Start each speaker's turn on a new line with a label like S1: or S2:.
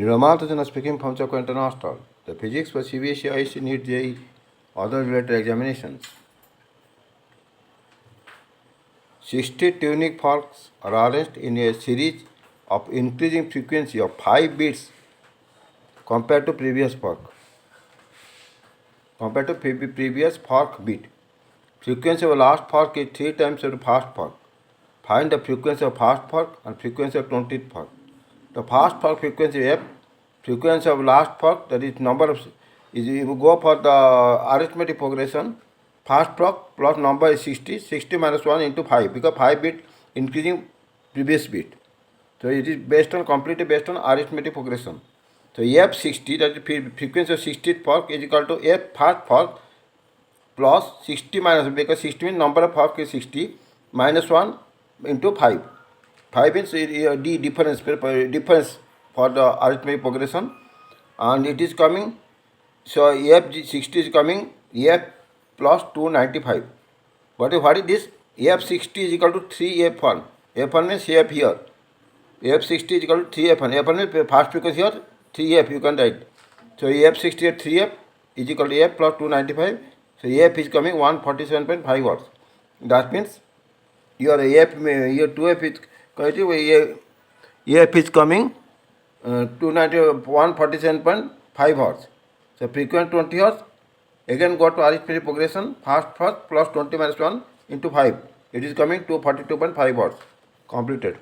S1: Ramalthajan speaking from Chakra International. The physics for Cbse Isc Neet Jee other related examinations. 60 tuning forks are arranged in a series of increasing frequency of 5 beats compared to previous fork. Compared to previous fork beat. Frequency of last fork is 3 times of the first fork. Find the frequency of first fork and frequency of 20th fork. The first fork frequency F, frequency of last fork, that is number of, is you go for the arithmetic progression. First fork plus number is 60, 60 minus 1 into 5, because 5 bit increasing previous bit. So it is based on, completely based on arithmetic progression. So F60, that is frequency of 60th fork, is equal to F first fork plus 60 minus, because 60 means number of fork is 60, minus 1 into 5. 5 means D difference for the arithmetic progression, and it is coming, so F60 is coming F plus 295. What is this? F60 is equal to 3F1. F1 means F here. F60 is equal to 3F1. F1 means first frequency here, 3F you can write. So F60 at 3F is equal to F plus 295. So F is coming 147.5 watts. That means your F, your 2F is F is coming 147.5 hertz. So frequency 20 hertz. Again go to arithmetic progression. First plus 20 minus 1 into 5. It is coming to 42.5 hertz. Completed.